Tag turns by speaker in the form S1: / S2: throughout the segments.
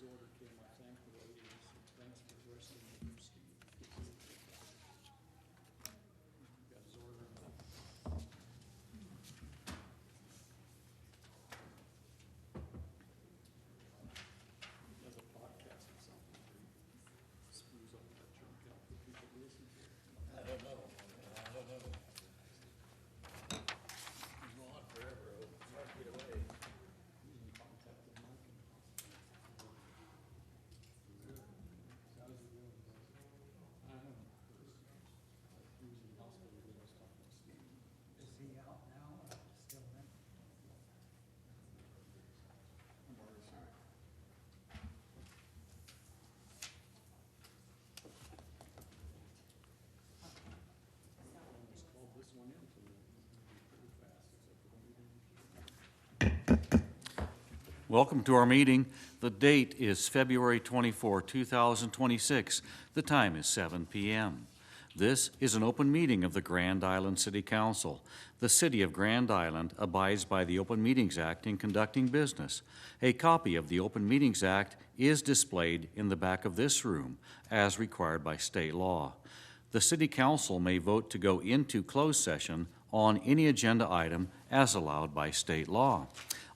S1: order came, I thanked the lady and I said, thanks for wrestling with him, Steve. Got his order. Does a podcast or something, where he screws up that junk out for people to listen to.
S2: I don't know. He's gone on forever. It's hard to get away.
S1: He's in contact with Mike and how's he doing? I don't know. He was in the hospital when I was talking to Steve.
S3: Is he out now or still in?
S1: I'm already sorry. I just called this one in, so it's pretty fast, except for the meeting.
S4: Welcome to our meeting. The date is February 24, 2026. The time is 7 p.m. This is an open meeting of the Grand Island City Council. The City of Grand Island abides by the Open Meetings Act in conducting business. A copy of the Open Meetings Act is displayed in the back of this room as required by state law. The City Council may vote to go into closed session on any agenda item as allowed by state law.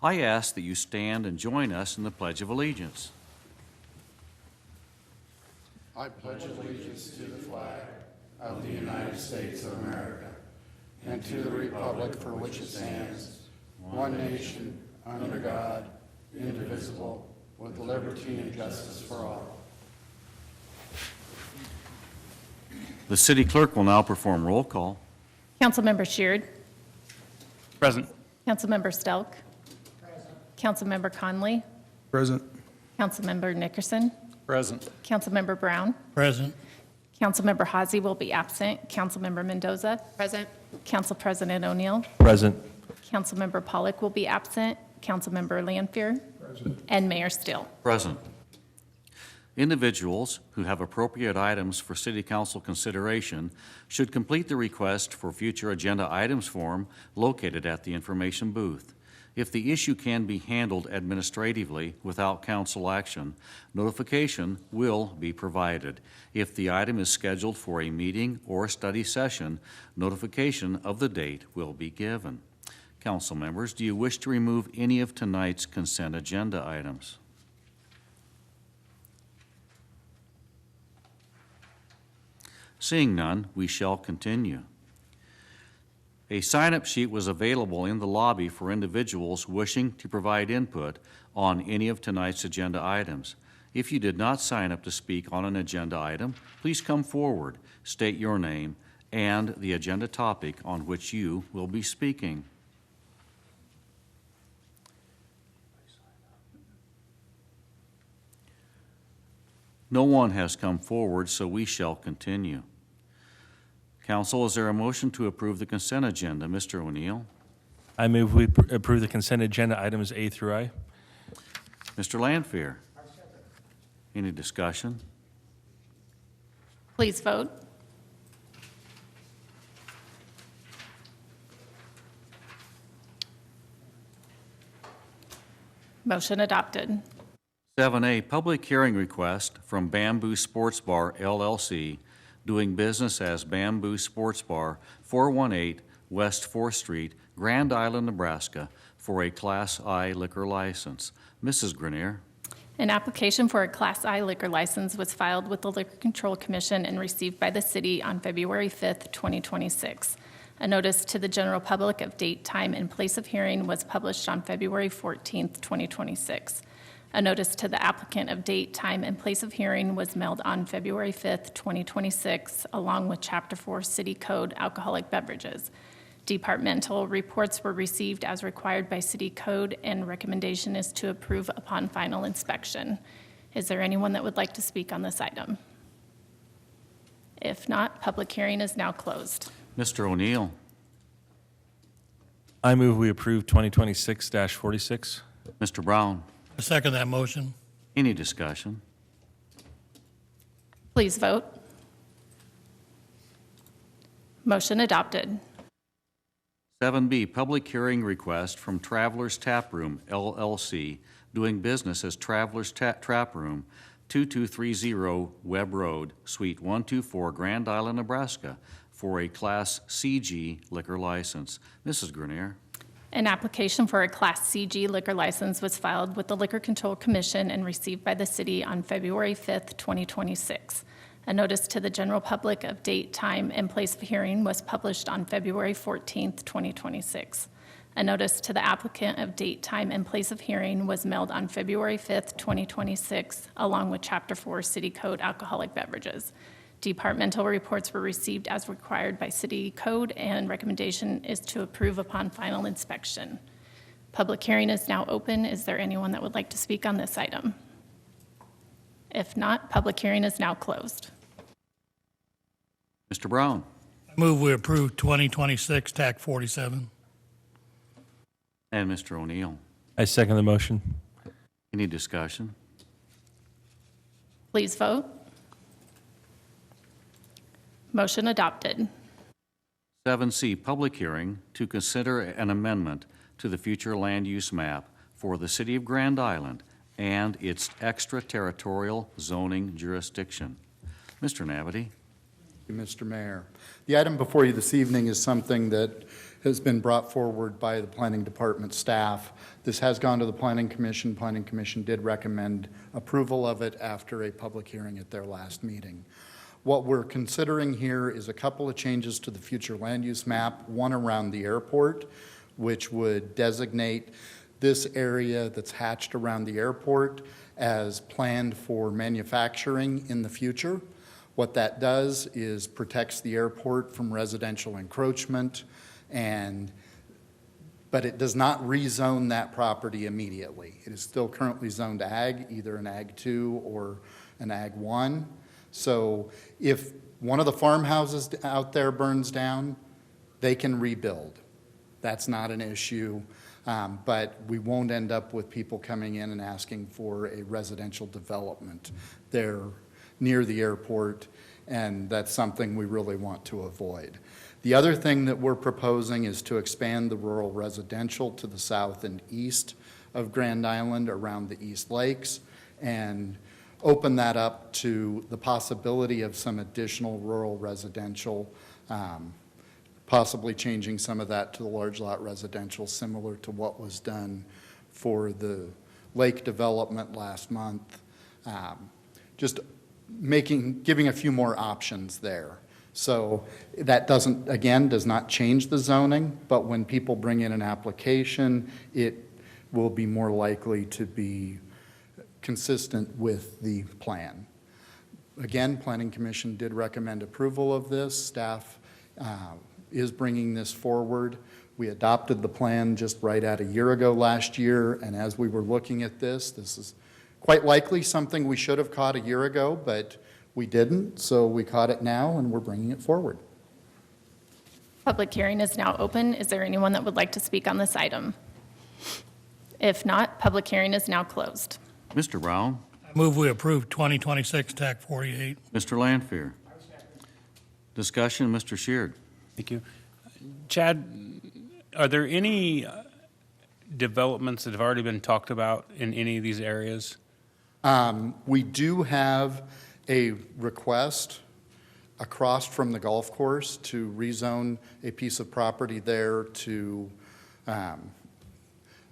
S4: I ask that you stand and join us in the Pledge of Allegiance.
S5: I pledge allegiance to the flag of the United States of America and to the republic for which it stands, one nation, under God, indivisible, with liberty and justice for all.
S4: The city clerk will now perform roll call.
S6: Councilmember Sheard.
S7: Present.
S6: Councilmember Stelk. Councilmember Conley.
S7: Present.
S6: Councilmember Nickerson.
S7: Present.
S6: Councilmember Brown.
S2: Present.
S6: Councilmember Hazy will be absent. Councilmember Mendoza.
S8: Present.
S6: Council President O'Neill.
S7: Present.
S6: Councilmember Pollock will be absent. Councilmember Lanfear.
S7: Present.
S6: And Mayor Still.
S4: Present. Individuals who have appropriate items for City Council consideration should complete the request for future agenda items form located at the information booth. If the issue can be handled administratively without council action, notification will be provided. If the item is scheduled for a meeting or study session, notification of the date will be given. Council members, do you wish to remove any of tonight's consent agenda items? Seeing none, we shall continue. A sign-up sheet was available in the lobby for individuals wishing to provide input on any of tonight's agenda items. If you did not sign up to speak on an agenda item, please come forward, state your name, and the agenda topic on which you will be speaking. No one has come forward, so we shall continue. Council, is there a motion to approve the consent agenda? Mr. O'Neill.
S7: I move we approve the consent agenda items A through I.
S4: Mr. Lanfear. Any discussion?
S6: Please vote. Motion adopted.
S4: 7A, public hearing request from Bamboo Sports Bar, LLC, doing business as Bamboo Sports Bar, 418 West 4th Street, Grand Island, Nebraska, for a Class I liquor license. Mrs. Grenier.
S6: An application for a Class I liquor license was filed with the Liquor Control Commission and received by the city on February 5th, 2026. A notice to the general public of date, time, and place of hearing was published on February 14th, 2026. A notice to the applicant of date, time, and place of hearing was mailed on February 5th, 2026, along with Chapter 4 City Code alcoholic beverages. Departmental reports were received as required by City Code, and recommendation is to approve upon final inspection. Is there anyone that would like to speak on this item? If not, public hearing is now closed.
S4: Mr. O'Neill.
S7: I move we approve 2026-46.
S4: Mr. Brown.
S2: I second that motion.
S4: Any discussion?
S6: Please vote. Motion adopted.
S4: 7B, public hearing request from Travelers Tap Room, LLC, doing business as Travelers Trap Room, 2230 Webb Road, Suite 124, Grand Island, Nebraska, for a Class CG liquor license. Mrs. Grenier.
S6: An application for a Class CG liquor license was filed with the Liquor Control Commission and received by the city on February 5th, 2026. A notice to the general public of date, time, and place of hearing was published on February 14th, 2026. A notice to the applicant of date, time, and place of hearing was mailed on February 5th, 2026, along with Chapter 4 City Code alcoholic beverages. Departmental reports were received as required by City Code, and recommendation is to approve upon final inspection. Public hearing is now open. Is there anyone that would like to speak on this item? If not, public hearing is now closed.
S4: Mr. Brown.
S2: I move we approve 2026 TAC 47.
S4: And Mr. O'Neill.
S7: I second the motion.
S4: Any discussion?
S6: Please vote. Motion adopted.
S4: 7C, public hearing to consider an amendment to the future land use map for the city of Grand Island and its extraterritorial zoning jurisdiction. Mr. Navity.
S5: Mr. Mayor. The item before you this evening is something that has been brought forward by the Planning Department staff. This has gone to the Planning Commission. Planning Commission did recommend approval of it after a public hearing at their last meeting. What we're considering here is a couple of changes to the future land use map, one around the airport, which would designate this area that's hatched around the airport as planned for manufacturing in the future. What that does is protects the airport from residential encroachment, but it does not rezone that property immediately. It is still currently zoned ag, either an ag 2 or an ag 1. So if one of the farmhouses out there burns down, they can rebuild. That's not an issue, but we won't end up with people coming in and asking for a residential development there near the airport, and that's something we really want to avoid. The other thing that we're proposing is to expand the rural residential to the south and east of Grand Island around the East Lakes, and open that up to the possibility of some additional rural residential, possibly changing some of that to the large lot residential, similar to what was done for the lake development last month. Just giving a few more options there. So that does not change the zoning, but when people bring in an application, it will be more likely to be consistent with the plan. Again, Planning Commission did recommend approval of this. Staff is bringing this forward. We adopted the plan just right at a year ago last year, and as we were looking at this is quite likely something we should have caught a year ago, but we didn't, so we caught it now and we're bringing it forward.
S6: Public hearing is now open. Is there anyone that would like to speak on this item? If not, public hearing is now closed.
S4: Mr. Brown.
S2: I move we approve 2026 TAC 48.
S4: Mr. Lanfear. Discussion, Mr. Sheard.
S7: Thank you. Chad, are there any developments that have already been talked about in any of these areas?
S5: We do have a request across from the golf course to rezone a piece of property there to a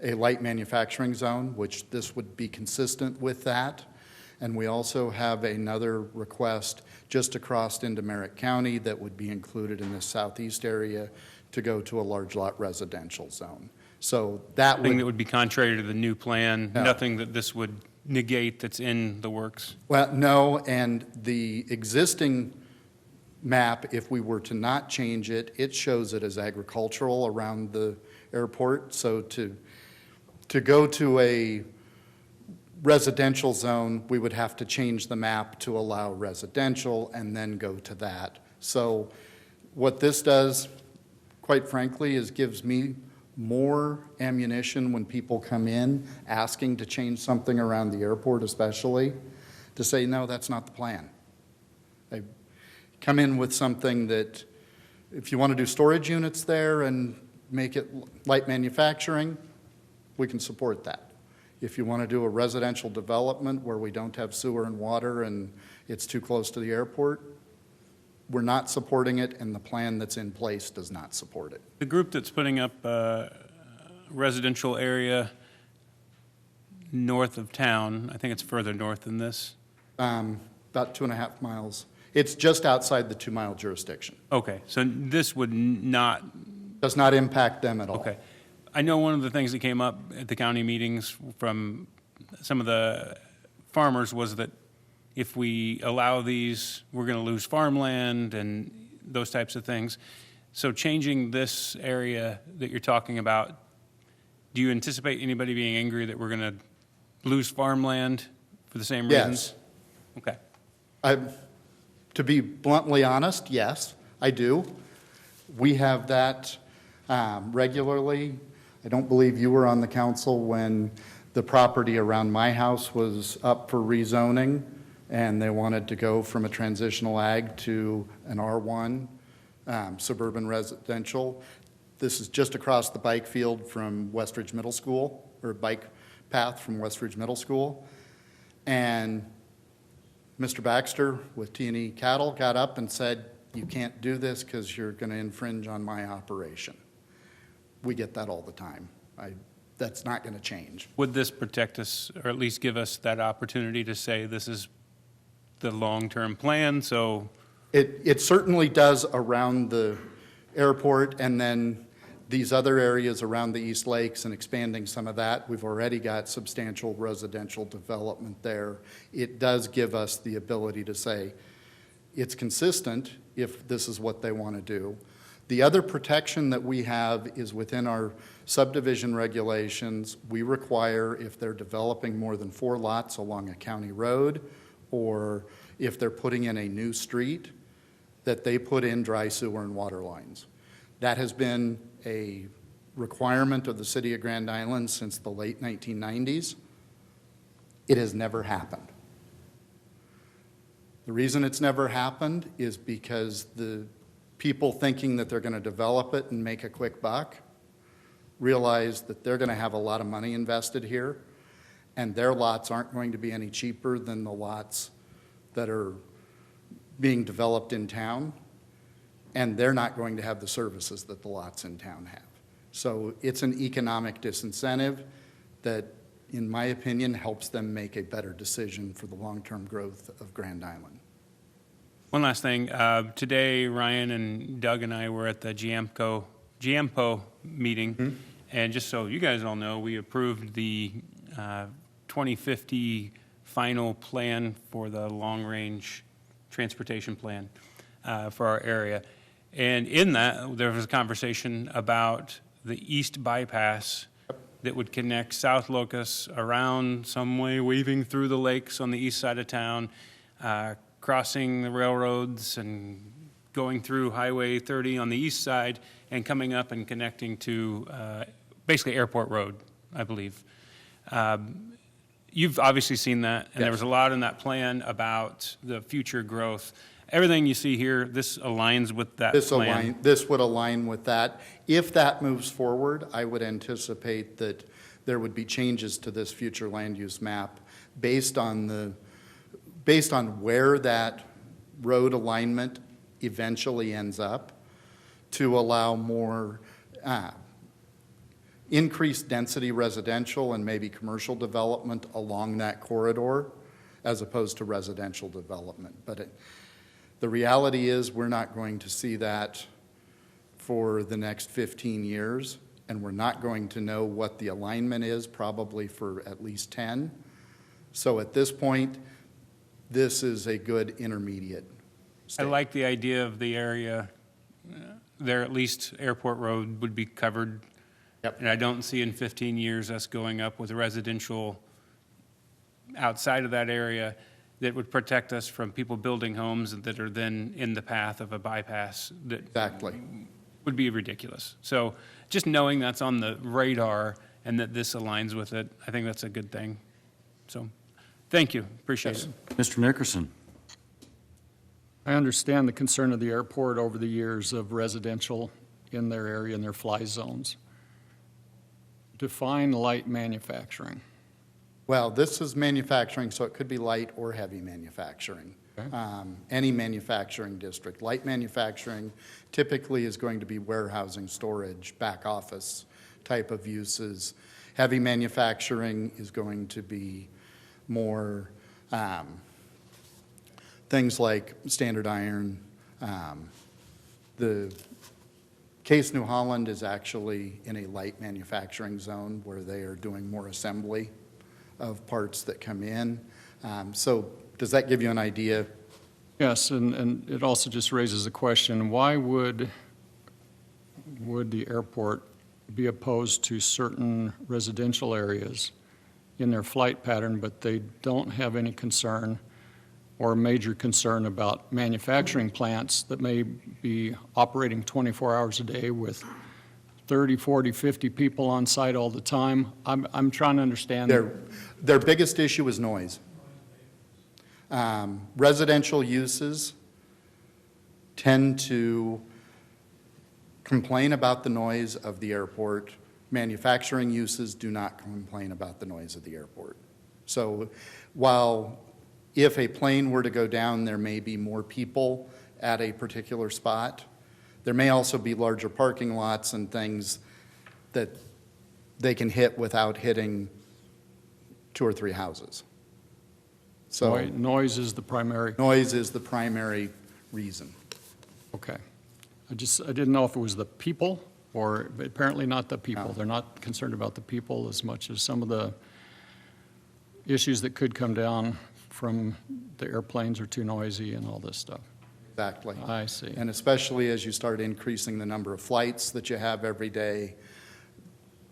S5: light manufacturing zone, which this would be consistent with that. And we also have another request just across into Merritt County that would be included in the southeast area to go to a large lot residential zone. So that
S7: Would be contrary to the new plan,
S5: No.
S7: nothing that this would negate that's in the works?
S5: Well, no, and the existing map, if we were to not change it, it shows it as agricultural around the airport. So to go to a residential zone, we would have to change the map to allow residential and then go to that. So what this does, quite frankly, is gives me more ammunition when people come in asking to change something around the airport, especially, to say, no, that's not the plan. They come in with something that, if you want to do storage units there and make it light manufacturing, we can support that. If you want to do a residential development where we don't have sewer and water and it's too close to the airport, we're not supporting it, and the plan that's in place does not support it.
S7: The group that's putting up a residential area north of town, I think it's further north than this.
S5: About 2.5 miles. It's just outside the 2-mile jurisdiction.
S7: Okay, so this would not,
S5: Does not impact them at all.
S7: okay. I know one of the things that came up at the county meetings from some of the farmers was that if we allow these, we're going to lose farmland and those types of things. So changing this area that you're talking about, do you anticipate anybody being angry that we're going to lose farmland for the same reasons?
S5: Yes.
S7: Okay.
S5: To be bluntly honest, yes, I do. We have that regularly. I don't believe you were on the council when the property around my house was up for rezoning, and they wanted to go from a transitional ag to an R1 suburban residential. This is just across the bike field from Westridge Middle School, or bike path from Westridge Middle School. And Mr. Baxter with T&E Cattle got up and said, you can't do this because you're going to infringe on my operation. We get that all the time. That's not going to change.
S7: Would this protect us, or at least give us that opportunity to say this is the long-term plan, so?
S5: It certainly does around the airport, and then these other areas around the East Lakes and expanding some of that. We've already got substantial residential development there. It does give us the ability to say it's consistent if this is what they want to do. The other protection that we have is within our subdivision regulations. We require, if they're developing more than 4 lots along a county road, or if they're putting in a new street, that they put in dry sewer and water lines. That has been a requirement of the city of Grand Island since the late 1990s. It has never happened. The reason it's never happened is because the people thinking that they're going to develop it and make a quick buck realize that they're going to have a lot of money invested here, and their lots aren't going to be any cheaper than the lots that are being developed in town, and they're not going to have the services that the lots in town have. So it's an economic disincentive that, in my opinion, helps them make a better decision for the long-term growth of Grand Island.
S7: One last thing. Today, Ryan and Doug and I were at the GAMPO meeting, and just so you guys all know, we approved the 2050 final plan for the long-range transportation plan for our area. And in that, there was a conversation about the east bypass that would connect South Locust around some way, weaving through the lakes on the east side of town, crossing the railroads and going through Highway 30 on the east side and coming up and connecting to basically Airport Road, I believe. You've obviously seen that, and there was a lot in that plan about the future growth. Everything you see here, this aligns with that plan.
S5: This would align with that. If that moves forward, I would anticipate that there would be changes to this future land use map based on where that road alignment eventually ends up, to allow more increased density residential and maybe commercial development along that corridor as opposed to residential development. But the reality is we're not going to see that for the next 15 years, and we're not going to know what the alignment is probably for at least 10. So at this point, this is a good intermediate state.
S7: I like the idea of the area there, at least Airport Road would be covered.
S5: Yep.
S7: And I don't see in 15 years us going up with residential outside of that area that would protect us from people building homes that are then in the path of a bypass that
S5: Exactly.
S7: would be ridiculous. So just knowing that's on the radar and that this aligns with it, I think that's a good thing. So thank you. Appreciate it.
S4: Mr. Nickerson.
S1: I understand the concern of the airport over the years of residential in their area and their fly zones. Define light manufacturing.
S5: Well, this is manufacturing, so it could be light or heavy manufacturing.
S1: Okay.
S5: Any manufacturing district. Light manufacturing typically is going to be warehousing, storage, back office type of uses. Heavy manufacturing is going to be more things like standard iron. The Case New Holland is actually in a light manufacturing zone where they are doing more assembly of parts that come in. So does that give you an idea?
S1: Yes, and it also just raises the question, why would the airport be opposed to certain residential areas in their flight pattern, but they don't have any concern or major concern about manufacturing plants that may be operating 24 hours a day with 30, 40, 50 people on site all the time? I'm trying to understand.
S5: Their biggest issue is noise. Residential uses tend to complain about the noise of the airport. Manufacturing uses do not complain about the noise of the airport. So while if a plane were to go down, there may be more people at a particular spot, there may also be larger parking lots and things that they can hit without hitting 2 or 3 houses. So
S1: Noise is the primary,
S5: noise is the primary reason.
S1: okay. I didn't know if it was the people, or but apparently not the people.
S5: No.
S1: They're not concerned about the people as much as some of the issues that could come down from the airplanes are too noisy and all this stuff.
S5: Exactly.
S1: I see.
S5: And especially as you start increasing the number of flights that you have every day,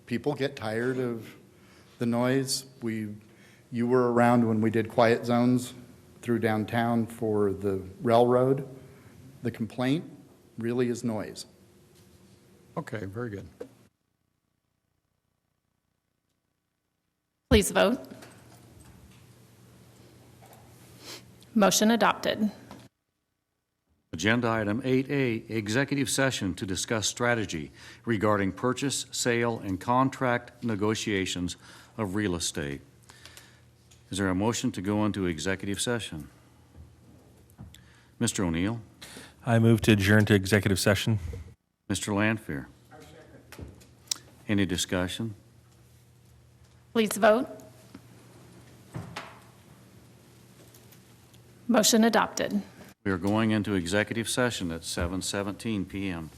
S5: people get tired of the noise. You were around when we did quiet zones through downtown for the railroad. The complaint really is noise.
S1: Okay, very good.
S6: Please vote. Motion adopted.
S4: Agenda item 8A, executive session to discuss strategy regarding purchase, sale, and contract negotiations of real estate. Is there a motion to go into executive session? Mr. O'Neill?
S8: I move to adjourn to executive session.
S4: Mr. Lanfear? Any discussion?
S6: Please vote. Motion adopted.
S4: We are going into executive session at 7:17 PM.